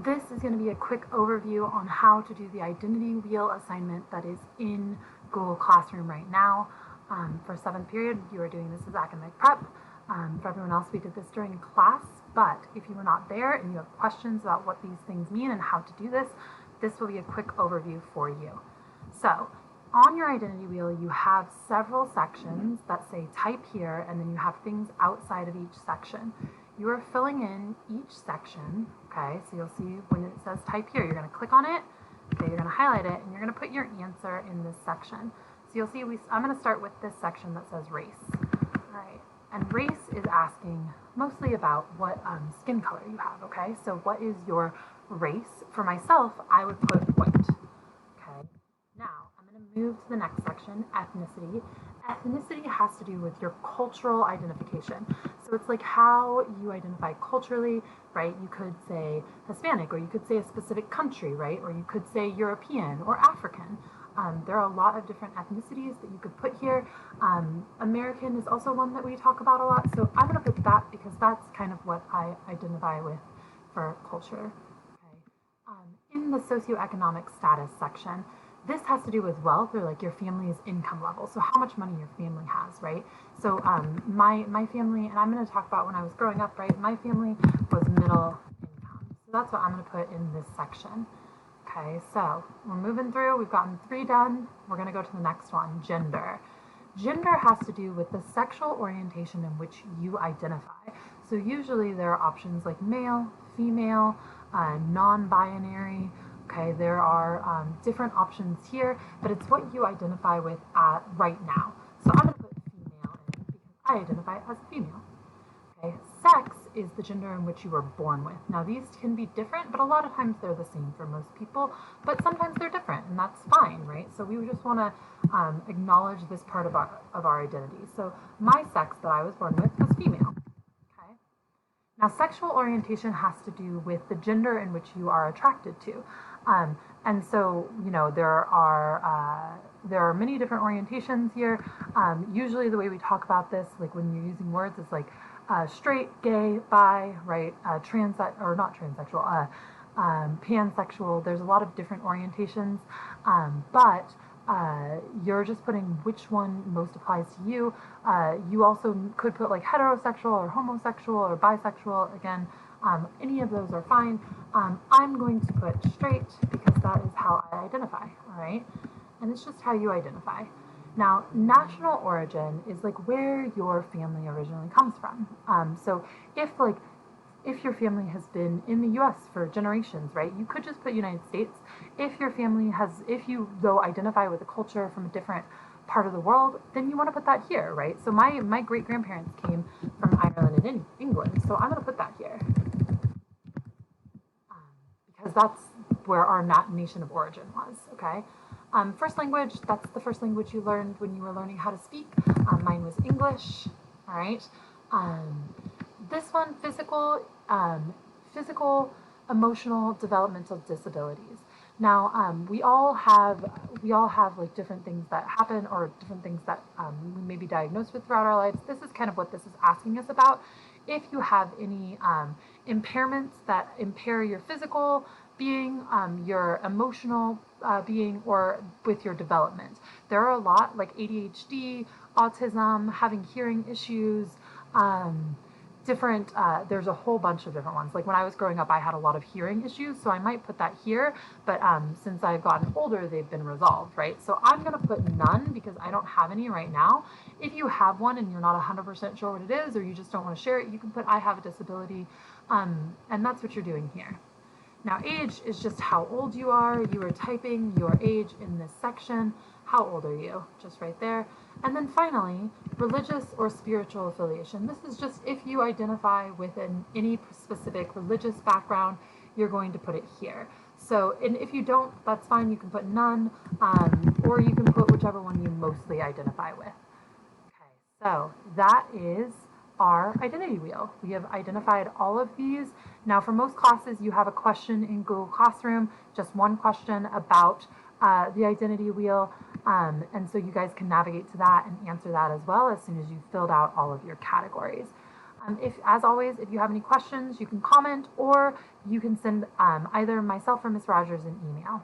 This is going to be a quick overview on how to do the identity wheel assignment that is in Google Classroom right now. For 7th period, you are doing this as academic prep. For everyone else, we did this during class, but if you were not there and you have questions about what these things mean and how to do this, this will be a quick overview for you. So, on your identity wheel, you have several sections that say type here, and then you have things outside of each section. You are filling in each section, okay? So you'll see when it says type here, you're going to click on it, okay, you're going to highlight it, and you're going to put your answer in this section. So you'll see I'm going to start with this section that says race. All right, and race is asking mostly about what skin color you have, okay? So what is your race? For myself, I would put white, okay? Now, I'm going to move to the next section, ethnicity. Ethnicity has to do with your cultural identification. So it's like how you identify culturally, right? You could say Hispanic, or you could say a specific country, right? Or you could say European or African. There are a lot of different ethnicities that you could put here. American is also one that we talk about a lot. So I'm going to put that because that's kind of what I identify with for culture. Okay. In the socioeconomic status section, this has to do with wealth, or like your family's income level. So how much money your family has, right? So my family, and I'm going to talk about when I was growing up, right? My family was middle income. So that's what I'm going to put in this section. Okay, so we're moving through. We've gotten 3 done. We're going to go to the next one, gender. Gender has to do with the sexual orientation in which you identify. So usually there are options like male, female, non-binary. Okay, there are different options here, but it's what you identify with right now. So I'm going to put female in because I identify as a female. Okay, sex is the gender in which you were born with. Now these can be different, but a lot of times they're the same for most people, but sometimes they're different, and that's fine, right? So we just want to acknowledge this part of our identity. So my sex that I was born with was female. Okay. Now sexual orientation has to do with the gender in which you are attracted to. And so, you know, there are many different orientations here. Usually the way we talk about this, like when you're using words, is like straight, gay, bi, right, not transsexual, pansexual. There's a lot of different orientations, but you're just putting which one most applies to you. You also could put like heterosexual or homosexual or bisexual. Again, any of those are fine. I'm going to put straight because that is how I identify, all right? And it's just how you identify. Now, national origin is like where your family originally comes from. So if your family has been in the U.S. for generations, right, you could just put United States. If you though identify with a culture from a different part of the world, then you want to put that here, right? So my great-grandparents came from Ireland and England, so I'm going to put that here. Because that's where our nation of origin was, okay? First language, that's the first language you learned when you were learning how to speak. Mine was English, all right? This one, physical, emotional, developmental disabilities. Now, we all have like different things that happen, or different things that we may be diagnosed with throughout our lives. This is kind of what this is asking us about. If you have any impairments that impair your physical being, your emotional being, or with your development. There are a lot, like ADHD, autism, having hearing issues, there's a whole bunch of different ones. Like when I was growing up, I had a lot of hearing issues, so I might put that here, but since I've gotten older, they've been resolved, right? So I'm going to put none because I don't have any right now. If you have one and you're not 100% sure what it is, or you just don't want to share it, you can put I have a disability, and that's what you're doing here. Now, age is just how old you are. You are typing your age in this section. How old are you? Just right there. And then finally, religious or spiritual affiliation. This is just if you identify with any specific religious background, you're going to put it here. So, and if you don't, that's fine. You can put none, or you can put whichever one you mostly identify with. Okay, so that is our identity wheel. We have identified all of these. Now for most classes, you have a question in Google Classroom, just one question about the identity wheel, and so you guys can navigate to that and answer that as well as soon as you've filled out all of your categories. As always, if you have any questions, you can comment or you can send either myself or Ms. Rogers an email.